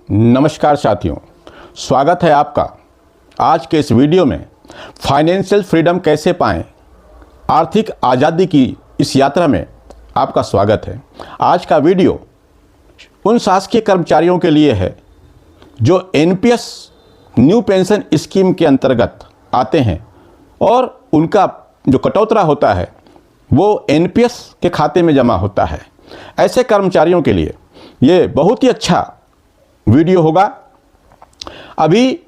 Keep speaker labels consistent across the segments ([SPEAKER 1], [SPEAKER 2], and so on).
[SPEAKER 1] नमस्कार साथियों, स्वागत है आपका आज के इस वीडियो में। फाइनेंशियल फ्रीडम कैसे पाएं, आर्थिक आज़ादी की इस यात्रा में आपका स्वागत है। आज का वीडियो उन शासकीय कर्मचारियों के लिए है जो एनपीएस न्यू पेंशन स्कीम के अंतर्गत आते हैं और उनका जो कटौता होता है वो एनपीएस के खाते में जमा होता है। ऐसे कर्मचारियों के लिए ये बहुत ही अच्छा वीडियो होगा। अभी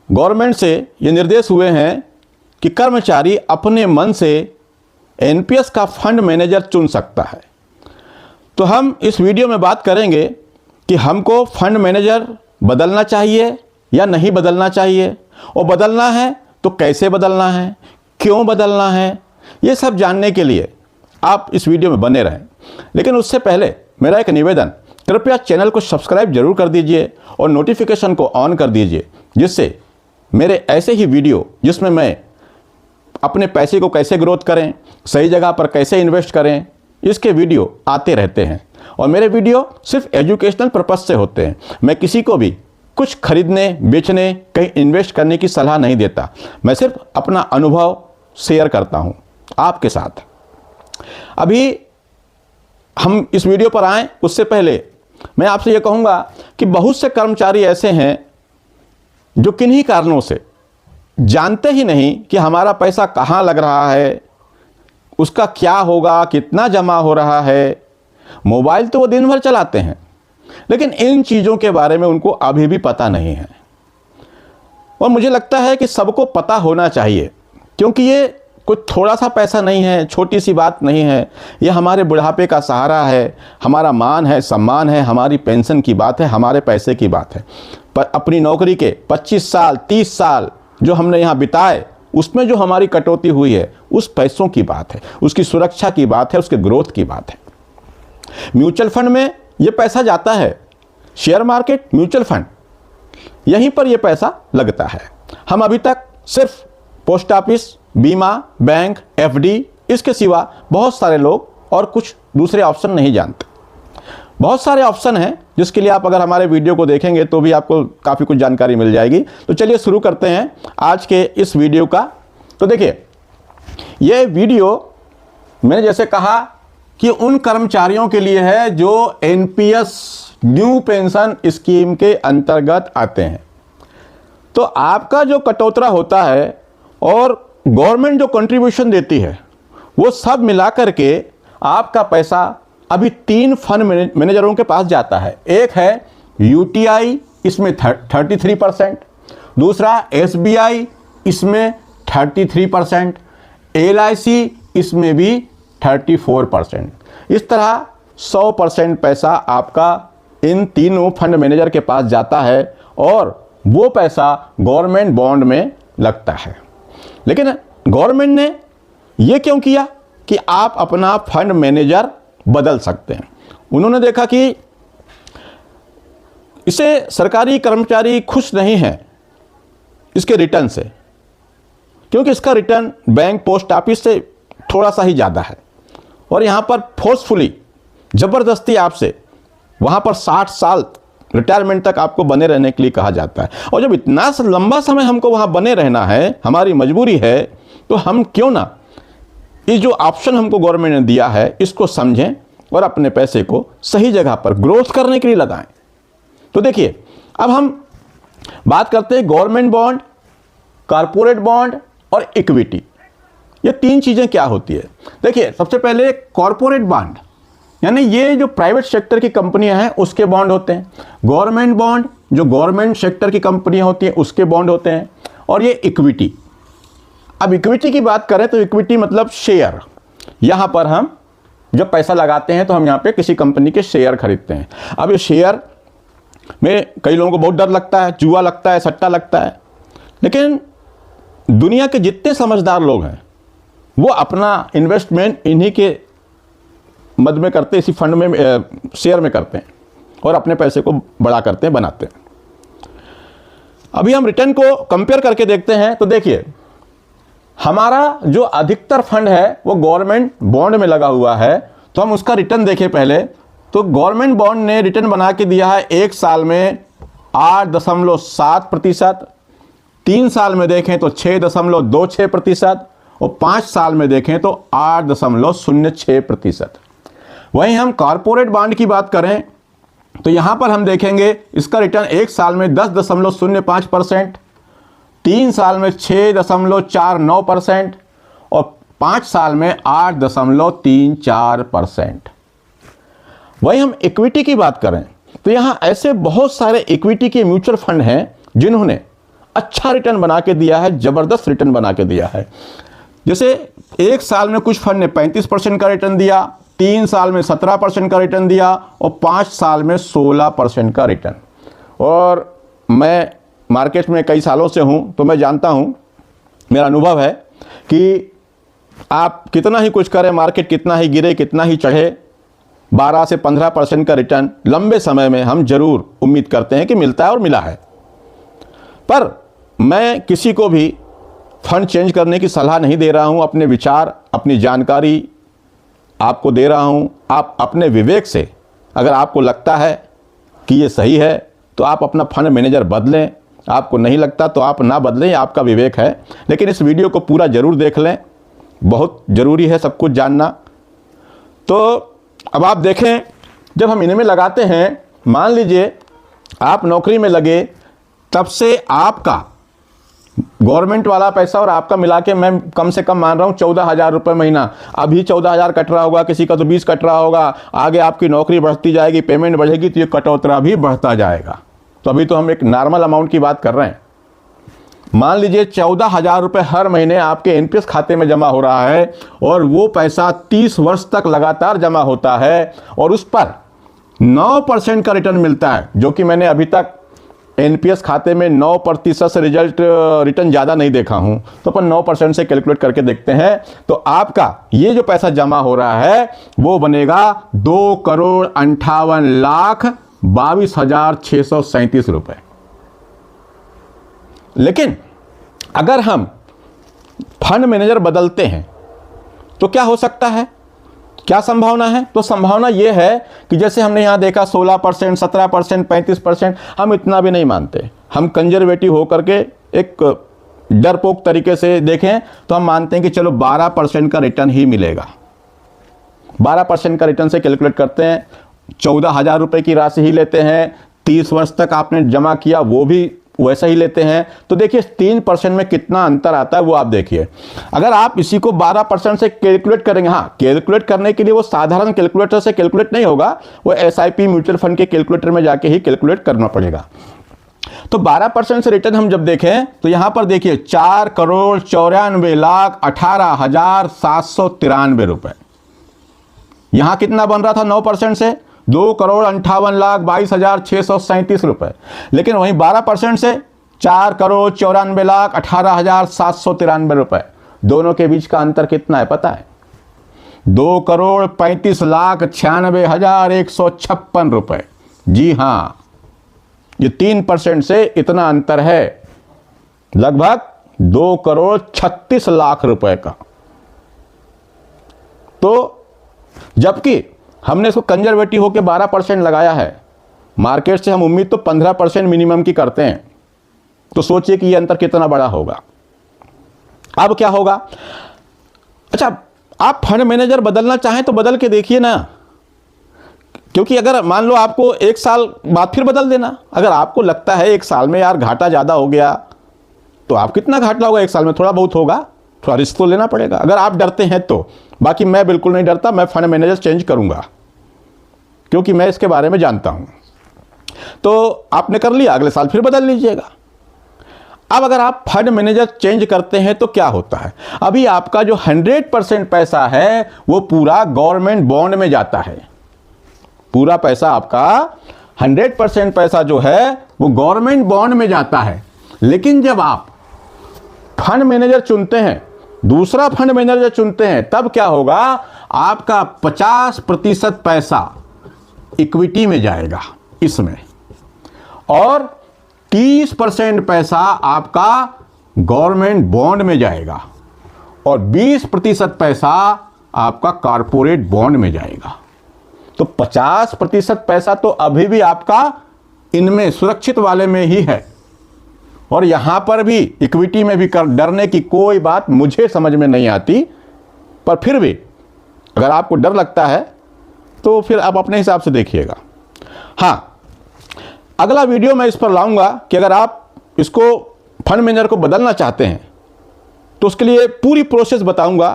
[SPEAKER 1] गवर्नमेंट से ये निर्देश हुए हैं कि कर्मचारी अपने मन से एनपीएस का फंड मैनेजर चुन सकता है। तो हम इस वीडियो में बात करेंगे कि हमको फंड मैनेजर बदलना चाहिए या नहीं बदलना चाहिए, और बदलना है तो कैसे बदलना है, क्यों बदलना है, ये सब जानने के लिए आप इस वीडियो में बने रहें। लेकिन उससे पहले मेरा एक निवेदन, कृपया चैनल को सब्सक्राइब जरूर कर दीजिए और नोटिफिकेशन को ऑन कर दीजिए, जिससे मेरे ऐसे ही वीडियो जिसमें मैं अपने पैसे को कैसे ग्रोथ करें, सही जगह पर कैसे इन्वेस्ट करें, इसके वीडियो आते रहते हैं। और मेरे वीडियो सिर्फ एजुकेशनल पर्पज़ से होते हैं। मैं किसी को भी कुछ खरीदने, बेचने, कहीं इन्वेस्ट करने की सलाह नहीं देता। मैं सिर्फ अपना अनुभव शेयर करता हूँ आपके साथ। अभी हम इस वीडियो पर आएँ उससे पहले मैं आपसे ये कहूँगा कि बहुत से कर्मचारी ऐसे हैं जो किन्हीं कारणों से जानते ही नहीं कि हमारा पैसा कहाँ लग रहा है, उसका क्या होगा, कितना जमा हो रहा है। मोबाइल तो वो दिन भर चलाते हैं, लेकिन इन चीज़ों के बारे में उनको अभी भी पता नहीं है। और मुझे लगता है कि सबको पता होना चाहिए, क्योंकि ये कोई थोड़ा सा पैसा नहीं है, छोटी सी बात नहीं है। ये हमारे बुढ़ापे का सहारा है, हमारा मान है, सम्मान है, हमारी पेंशन की बात है, हमारे पैसे की बात है। पर अपनी नौकरी के 25 साल 30 साल जो हमने यहाँ बिताए, उसमें जो हमारी कटौती हुई है, उस पैसों की बात है, उसकी सुरक्षा की बात है, उसके ग्रोथ की बात है। म्यूचुअल फंड में ये पैसा जाता है, शेयर मार्केट, म्यूचुअल फंड, यहीं पर ये पैसा लगता है। हम अभी तक सिर्फ पोस्ट ऑफिस, बीमा, बैंक, एफडी, इसके सिवा बहुत सारे लोग और कुछ दूसरे ऑप्शन नहीं जानते। बहुत सारे ऑप्शन हैं जिसके लिए आप अगर हमारे वीडियो को देखेंगे तो भी आपको काफ़ी कुछ जानकारी मिल जाएगी। तो चलिए शुरू करते हैं आज के इस वीडियो का। तो देखिए, ये वीडियो मैंने जैसे कहा कि उन कर्मचारियों के लिए है जो एनपीएस न्यू पेंशन स्कीम के अंतर्गत आते हैं। तो आपका जो कटौता होता है और गवर्नमेंट जो कंट्रीब्यूशन देती है, वो सब मिला करके आपका पैसा अभी 3 फंड मैनेजरों के पास जाता है। एक है यूटीआई, इसमें 33%, दूसरा एसबीआई, इसमें 33%, एलआईसी, इसमें भी 34%। इस तरह 100% पैसा आपका इन तीनों फंड मैनेजर के पास जाता है और वो पैसा गवर्नमेंट बॉन्ड में लगता है। लेकिन गवर्नमेंट ने ये क्यों किया कि आप अपना फंड मैनेजर बदल सकते हैं? उन्होंने देखा कि इसे सरकारी कर्मचारी खुश नहीं हैं इसके रिटर्न से, क्योंकि इसका रिटर्न बैंक, पोस्ट ऑफिस से थोड़ा सा ही ज़्यादा है। और यहाँ पर फोर्सफुली, ज़बरदस्ती आपसे वहाँ पर 60 साल रिटायरमेंट तक आपको बने रहने के लिए कहा जाता है। और जब इतना लंबा समय हमको वहाँ बने रहना है, हमारी मजबूरी है, तो हम क्यों ना ये जो ऑप्शन हमको गवर्नमेंट ने दिया है इसको समझें और अपने पैसे को सही जगह पर ग्रोथ करने के लिए लगाएं। तो देखिए, अब हम बात करते हैं गवर्नमेंट बॉन्ड, कॉरपोरेट बॉन्ड और इक्विटी। ये 3 चीज़ें क्या होती है? देखिए, सबसे पहले कॉरपोरेट बॉन्ड, यानी ये जो प्राइवेट सेक्टर की कंपनियां हैं उसके बॉन्ड होते हैं। गवर्नमेंट बॉन्ड जो गवर्नमेंट सेक्टर की कंपनियां होती हैं उसके बॉन्ड होते हैं। और ये इक्विटी। अब इक्विटी की बात करें तो इक्विटी मतलब शेयर। यहाँ पर हम जब पैसा लगाते हैं तो हम यहाँ पे किसी कंपनी के शेयर खरीदते हैं। अब ये शेयर में कई लोगों को बहुत डर लगता है, जुआ लगता है, सट्टा लगता है। लेकिन दुनिया के जितने समझदार लोग हैं वो अपना इन्वेस्टमेंट इन्हीं के मद में करते, इसी फंड में, शेयर में करते हैं और अपने पैसे को बड़ा करते हैं, बनाते हैं। अभी हम रिटर्न को कंपेयर करके देखते हैं। तो देखिए, हमारा जो अधिकतर फंड है वो गवर्नमेंट बॉन्ड में लगा हुआ है। तो हम उसका रिटर्न देखें पहले। तो गवर्नमेंट बॉन्ड ने रिटर्न बना के दिया है 1 साल में 8.7%, 3 साल में देखें तो 6.26% और 5 साल में देखें तो 8.06%। वहीं हम कॉरपोरेट बॉन्ड की बात करें तो यहां पर हम देखेंगे इसका रिटर्न 1 साल में 10.05%, 3 साल में 6.49% और 5 साल में 8.34%। वहीं हम इक्विटी की बात करें तो यहां ऐसे बहुत सारे इक्विटी के म्यूचुअल फंड हैं जिन्होंने अच्छा रिटर्न बना के दिया है, जबरदस्त रिटर्न बना के दिया है। जैसे 1 साल में कुछ फंड ने 35% का रिटर्न दिया, 3 साल में 17% का रिटर्न दिया और 5 साल में 16% का रिटर्न। और मैं मार्केट में कई सालों से हूं तो मैं जानता हूं, मेरा अनुभव है कि आप कितना ही कुछ करें, मार्केट कितना ही गिरे, कितना ही चढ़े, 12 से 15% का रिटर्न लंबे समय में हम जरूर उम्मीद करते हैं कि मिलता है और मिला है। पर मैं किसी को भी फंड चेंज करने की सलाह नहीं दे रहा हूं, अपने विचार, अपनी जानकारी आपको दे रहा हूं। आप अपने विवेक से अगर आपको लगता है कि ये सही है तो आप अपना फंड मैनेजर बदलें, आपको नहीं लगता तो आप ना बदलें, आपका विवेक है। लेकिन इस वीडियो को पूरा ज़रूर देख लें, बहुत ज़रूरी है सब कुछ जानना। तो अब आप देखें, जब हम इनमें लगाते हैं, मान लीजिए आप नौकरी में लगे, तब से आपका गवर्नमेंट वाला पैसा और आपका मिला के मैं कम से कम मान रहा हूँ 14,000 रुपये महीना। अभी 14,000 कट रहा होगा, किसी का तो 20 कट रहा होगा, आगे आपकी नौकरी बढ़ती जाएगी, पेमेंट बढ़ेगी तो ये कटौतरा भी बढ़ता जाएगा। तो अभी तो हम एक नॉर्मल अमाउंट की बात कर रहे हैं। मान लीजिए 14,000 रुपये हर महीने आपके एनपीएस खाते में जमा हो रहा है और वो पैसा 30 वर्ष तक लगातार जमा होता है और उस पर 9% का रिटर्न मिलता है, जो कि मैंने अभी तक एनपीएस खाते में 9% से रिटर्न ज़्यादा नहीं देखा हूं। तो अपन 9% से कैलकुलेट करके देखते हैं तो आपका ये जो पैसा जमा हो रहा है वो बनेगा 2,58,22,637 रुपये। लेकिन अगर हम फंड मैनेजर बदलते हैं तो क्या हो सकता है, क्या संभावना है? तो संभावना यह है कि जैसे हमने यहां देखा 16%, 17%, 35%, हम इतना भी नहीं मानते। हम कंजर्वेटिव होकर के एक डरपोक तरीके से देखें तो हम मानते हैं कि चलो 12% का रिटर्न ही मिलेगा। 12% का रिटर्न से कैलकुलेट करते हैं, 14,000 रुपये की राशि ही लेते हैं, 30 वर्ष तक आपने जमा किया वो भी वैसा ही लेते हैं। तो देखिए 3% में कितना अंतर आता है वो आप देखिए। अगर आप इसी को 12% से कैलकुलेट करेंगे, हाँ कैलकुलेट करने के लिए वो साधारण कैलकुलेटर से कैलकुलेट नहीं होगा, वो एसआईपी म्यूचुअल फंड के कैलकुलेटर में जाके ही कैलकुलेट करना पड़ेगा। तो 12% से रिटर्न हम जब देखें तो यहां पर देखिए 4,94,18,793 रुपए। यहां कितना बन रहा था 9% से? 2,58,22,637 रुपए। लेकिन वहीं 12% से 4,94,18,793 रुपए। दोनों के बीच का अंतर कितना है पता है? 2,35,96,156 रुपए। जी हां, ये 3% से इतना अंतर है, लगभग 2,36,00,000 रुपए का। तो जबकि हमने इसको कंजर्वेटिव होकर 12% लगाया है, मार्केट से हम उम्मीद तो 15% मिनिमम की करते हैं। तो सोचिए कि ये अंतर कितना बड़ा होगा। अब क्या होगा? अच्छा, आप फंड मैनेजर बदलना चाहें तो बदल के देखिए ना, क्योंकि अगर मान लो आपको 1 साल बाद फिर बदल देना। अगर आपको लगता है 1 साल में यार घाटा ज़्यादा हो गया, तो आप कितना घाटा होगा 1 साल में? थोड़ा बहुत होगा, थोड़ा रिस्क तो लेना पड़ेगा अगर आप डरते हैं तो। बाकी मैं बिल्कुल नहीं डरता, मैं फंड मैनेजर चेंज करूंगा क्योंकि मैं इसके बारे में जानता हूं। तो आपने कर लिया, अगले साल फिर बदल लीजिएगा। अब अगर आप फंड मैनेजर चेंज करते हैं तो क्या होता है? अभी आपका जो 100% पैसा है वो पूरा गवर्नमेंट बॉन्ड में जाता है। पूरा पैसा आपका 100% पैसा जो है वो गवर्नमेंट बॉन्ड में जाता है। लेकिन जब आप फंड मैनेजर चुनते हैं, दूसरा फंड मैनेजर चुनते हैं, तब क्या होगा? आपका 50% पैसा इक्विटी में जाएगा इसमें, और 30% पैसा आपका गवर्नमेंट बॉन्ड में जाएगा, और 20% पैसा आपका कॉर्पोरेट बॉन्ड में जाएगा। तो 50% पैसा तो अभी भी आपका इनमें सुरक्षित वाले में ही है। और यहाँ पर भी इक्विटी में भी डरने की कोई बात मुझे समझ में नहीं आती। पर फिर भी अगर आपको डर लगता है तो फिर आप अपने हिसाब से देखिएगा। हाँ, अगला वीडियो मैं इस पर लाऊंगा कि अगर आप इसको फंड मैनेजर को बदलना चाहते हैं तो उसके लिए पूरी प्रोसेस बताऊंगा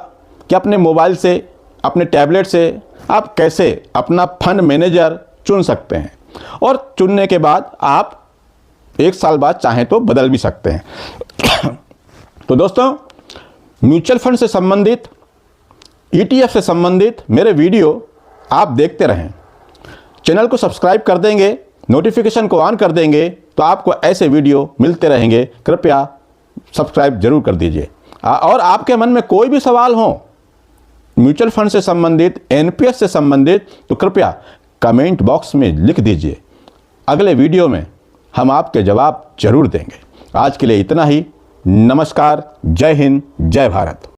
[SPEAKER 1] कि अपने मोबाइल से, अपने टैबलेट से आप कैसे अपना फंड मैनेजर चुन सकते हैं, और चुनने के बाद आप 1 साल बाद चाहें तो बदल भी सकते हैं। तो दोस्तों, म्यूचुअल फंड से संबंधित, ETF से संबंधित मेरे वीडियो आप देखते रहें। चैनल को सब्सक्राइब कर देंगे, नोटिफिकेशन को ऑन कर देंगे तो आपको ऐसे वीडियो मिलते रहेंगे। कृपया सब्सक्राइब जरूर कर दीजिए। और आपके मन में कोई भी सवाल हो म्यूचुअल फंड से संबंधित, NPS से संबंधित, तो कृपया कमेंट बॉक्स में लिख दीजिए। अगले वीडियो में हम आपके जवाब जरूर देंगे। आज के लिए इतना ही। नमस्कार, जय हिंद, जय भारत।